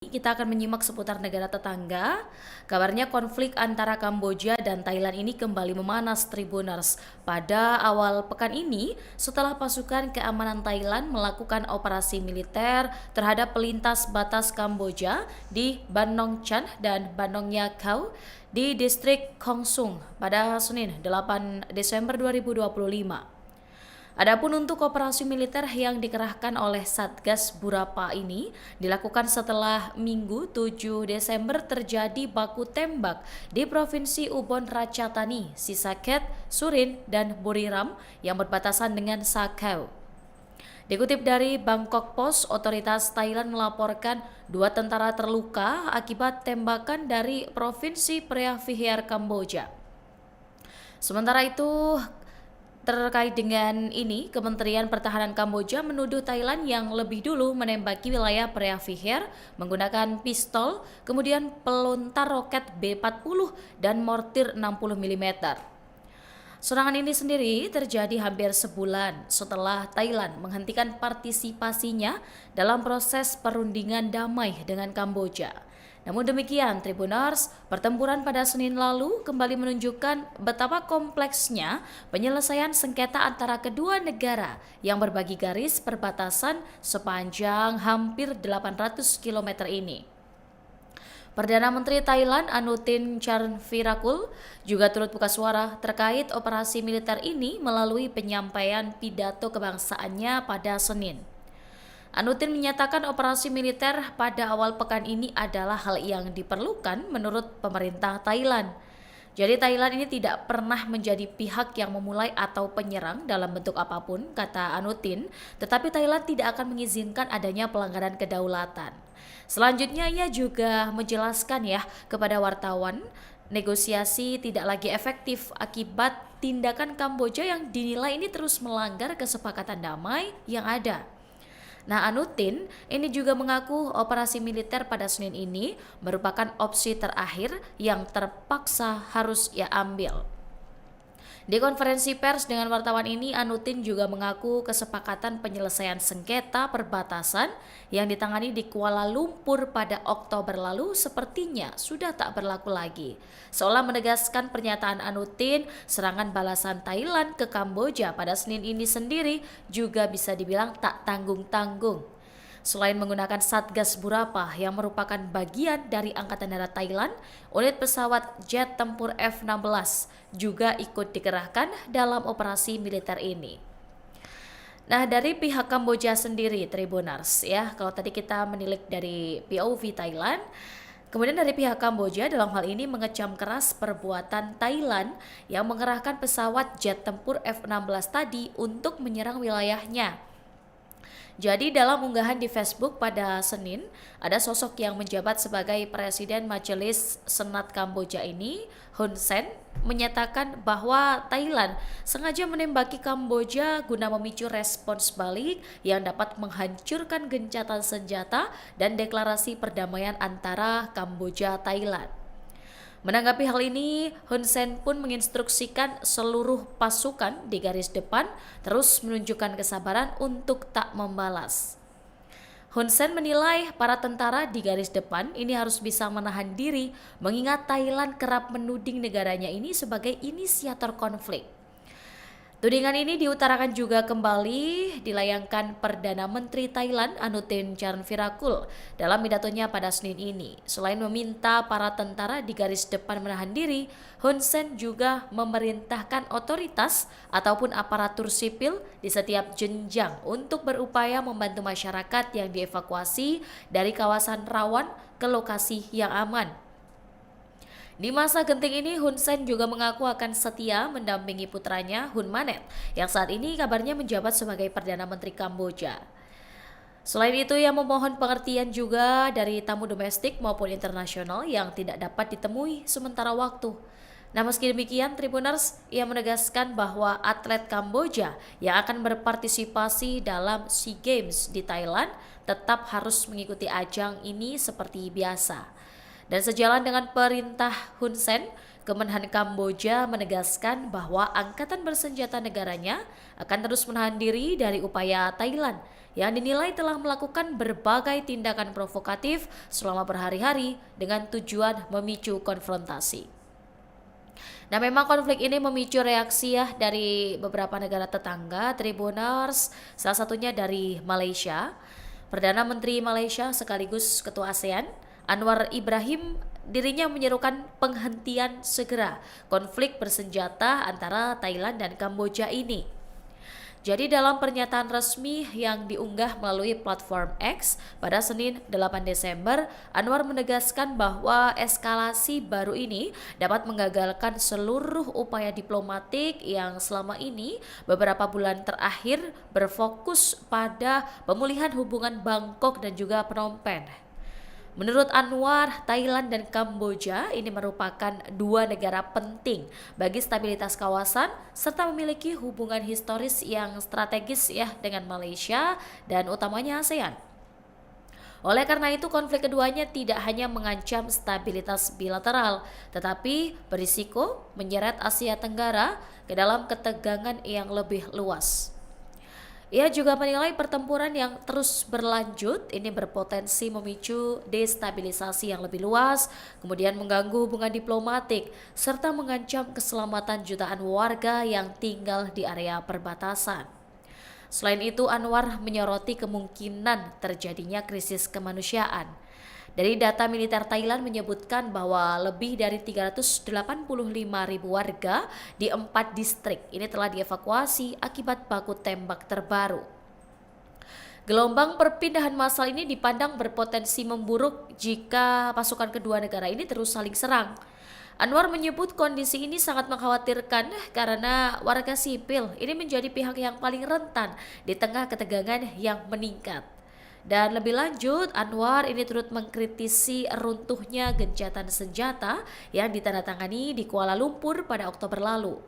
Kita akan menyimak seputar negara tetangga. Kabarnya konflik antara Kamboja dan Thailand ini kembali memanas Tribuners pada awal pekan ini setelah pasukan keamanan Thailand melakukan operasi militer terhadap pelintas batas Kamboja di Ban Nong Chan dan Ban Nong Ya Khao di distrik Khong Sung pada Senin 8 Desember 2025. Adapun untuk operasi militer yang dikerahkan oleh Satgas Burapa ini dilakukan setelah Minggu 7 Desember terjadi baku tembak di Provinsi Ubon Ratchathani, Sisaket, Surin, dan Buriram yang berbatasan dengan Sakau. Dikutip dari Bangkok Post, otoritas Thailand melaporkan 2 tentara terluka akibat tembakan dari Provinsi Preah Vihear, Kamboja. Sementara itu, terkait dengan ini, Kementerian Pertahanan Kamboja menuduh Thailand yang lebih dulu menembaki wilayah Preah Vihear menggunakan pistol, kemudian pelontar roket B-40 dan mortir 60 mm. Serangan ini sendiri terjadi hampir sebulan setelah Thailand menghentikan partisipasinya dalam proses perundingan damai dengan Kamboja. Namun demikian, Tribuners, pertempuran pada Senin lalu kembali menunjukkan betapa kompleksnya penyelesaian sengketa antara kedua negara yang berbagi garis perbatasan sepanjang hampir 800 km ini. Perdana Menteri Thailand Anutin Charnvirakul juga turut buka suara terkait operasi militer ini melalui penyampaian pidato kebangsaannya pada Senin. Anutin menyatakan operasi militer pada awal pekan ini adalah hal yang diperlukan menurut pemerintah Thailand. Jadi Thailand ini tidak pernah menjadi pihak yang memulai atau penyerang dalam bentuk apapun, kata Anutin, tetapi Thailand tidak akan mengizinkan adanya pelanggaran kedaulatan. Selanjutnya ia juga menjelaskan kepada wartawan, negosiasi tidak lagi efektif akibat tindakan Kamboja yang dinilai ini terus melanggar kesepakatan damai yang ada. Nah, Anutin ini juga mengaku operasi militer pada Senin ini merupakan opsi terakhir yang terpaksa harus ia ambil. Di konferensi pers dengan wartawan ini, Anutin juga mengaku kesepakatan penyelesaian sengketa perbatasan yang ditangani di Kuala Lumpur pada Oktober lalu sepertinya sudah tak berlaku lagi. Seolah menegaskan pernyataan Anutin, serangan balasan Thailand ke Kamboja pada Senin ini sendiri juga bisa dibilang tak tanggung-tanggung. Selain menggunakan Satgas Burapa yang merupakan bagian dari Angkatan Darat Thailand, unit pesawat jet tempur F-16 juga ikut dikerahkan dalam operasi militer ini. Nah, dari pihak Kamboja sendiri, Tribuners, kalau tadi kita menilik dari POV Thailand, kemudian dari pihak Kamboja dalam hal ini mengecam keras perbuatan Thailand yang mengerahkan pesawat jet tempur F-16 tadi untuk menyerang wilayahnya. Jadi dalam unggahan di Facebook pada Senin, ada sosok yang menjabat sebagai Presiden Majelis Senat Kamboja ini, Hun Sen, menyatakan bahwa Thailand sengaja menembaki Kamboja guna memicu respons balik yang dapat menghancurkan gencatan senjata dan deklarasi perdamaian antara Kamboja-Thailand. Menanggapi hal ini, Hun Sen pun menginstruksikan seluruh pasukan di garis depan terus menunjukkan kesabaran untuk tak membalas. Hun Sen menilai para tentara di garis depan ini harus bisa menahan diri mengingat Thailand kerap menuding negaranya ini sebagai inisiator konflik. Tudingan ini diutarakan juga kembali dilayangkan Perdana Menteri Thailand Anutin Charnvirakul dalam pidatonya pada Senin ini. Selain meminta para tentara di garis depan menahan diri, Hun Sen juga memerintahkan otoritas ataupun aparatur sipil di setiap jenjang untuk berupaya membantu masyarakat yang dievakuasi dari kawasan rawan ke lokasi yang aman. Di masa genting ini, Hun Sen juga mengaku akan setia mendampingi putranya Hun Manet yang saat ini kabarnya menjabat sebagai Perdana Menteri Kamboja. Selain itu, ia memohon pengertian juga dari tamu domestik maupun internasional yang tidak dapat ditemui sementara waktu. Nah, meski demikian, Tribuners, ia menegaskan bahwa atlet Kamboja yang akan berpartisipasi dalam SEA Games di Thailand tetap harus mengikuti ajang ini seperti biasa. Dan sejalan dengan perintah Hun Sen, Kemenhan Kamboja menegaskan bahwa angkatan bersenjata negaranya akan terus menahan diri dari upaya Thailand yang dinilai telah melakukan berbagai tindakan provokatif selama berhari-hari dengan tujuan memicu konfrontasi. Nah, memang konflik ini memicu reaksi ya dari beberapa negara tetangga, Tribuners, salah satunya dari Malaysia. Perdana Menteri Malaysia sekaligus Ketua ASEAN, Anwar Ibrahim, dirinya menyerukan penghentian segera konflik bersenjata antara Thailand dan Kamboja ini. Jadi dalam pernyataan resmi yang diunggah melalui platform X pada Senin 8 Desember, Anwar menegaskan bahwa eskalasi baru ini dapat menggagalkan seluruh upaya diplomatik yang selama ini beberapa bulan terakhir berfokus pada pemulihan hubungan Bangkok dan juga Phnom Penh. Menurut Anwar, Thailand dan Kamboja ini merupakan dua negara penting bagi stabilitas kawasan serta memiliki hubungan historis yang strategis ya dengan Malaysia dan utamanya ASEAN. Oleh karena itu, konflik keduanya tidak hanya mengancam stabilitas bilateral, tetapi berisiko menyeret Asia Tenggara ke dalam ketegangan yang lebih luas. Ia juga menilai pertempuran yang terus berlanjut ini berpotensi memicu destabilisasi yang lebih luas, kemudian mengganggu hubungan diplomatik, serta mengancam keselamatan jutaan warga yang tinggal di area perbatasan. Selain itu, Anwar menyoroti kemungkinan terjadinya krisis kemanusiaan. Dari data militer Thailand menyebutkan bahwa lebih dari 385.000 warga di 4 distrik ini telah dievakuasi akibat baku tembak terbaru. Gelombang perpindahan massal ini dipandang berpotensi memburuk jika pasukan kedua negara ini terus saling serang. Anwar menyebut kondisi ini sangat mengkhawatirkan karena warga sipil ini menjadi pihak yang paling rentan di tengah ketegangan yang meningkat. Dan lebih lanjut, Anwar ini turut mengkritisi runtuhnya gencatan senjata yang ditandatangani di Kuala Lumpur pada Oktober lalu.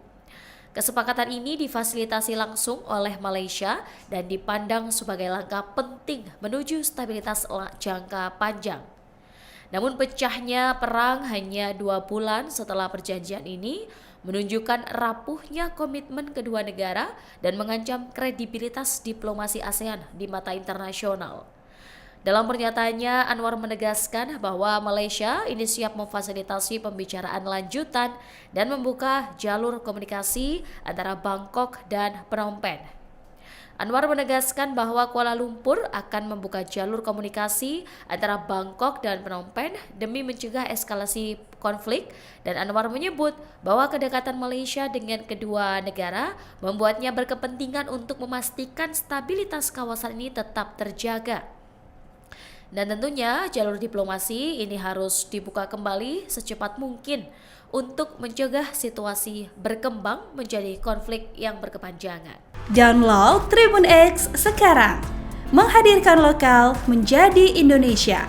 Kesepakatan ini difasilitasi langsung oleh Malaysia dan dipandang sebagai langkah penting menuju stabilitas jangka panjang. Namun pecahnya perang hanya 2 bulan setelah perjanjian ini menunjukkan rapuhnya komitmen kedua negara dan mengancam kredibilitas diplomasi ASEAN di mata internasional. Dalam pernyataannya, Anwar menegaskan bahwa Malaysia ini siap memfasilitasi pembicaraan lanjutan dan membuka jalur komunikasi antara Bangkok dan Phnom Penh. Anwar menegaskan bahwa Kuala Lumpur akan membuka jalur komunikasi antara Bangkok dan Phnom Penh demi mencegah eskalasi konflik, dan Anwar menyebut bahwa kedekatan Malaysia dengan kedua negara membuatnya berkepentingan untuk memastikan stabilitas kawasan ini tetap terjaga. Dan tentunya jalur diplomasi ini harus dibuka kembali secepat mungkin untuk mencegah situasi berkembang menjadi konflik yang berkepanjangan. Download Tribun X sekarang, menghadirkan lokal menjadi Indonesia.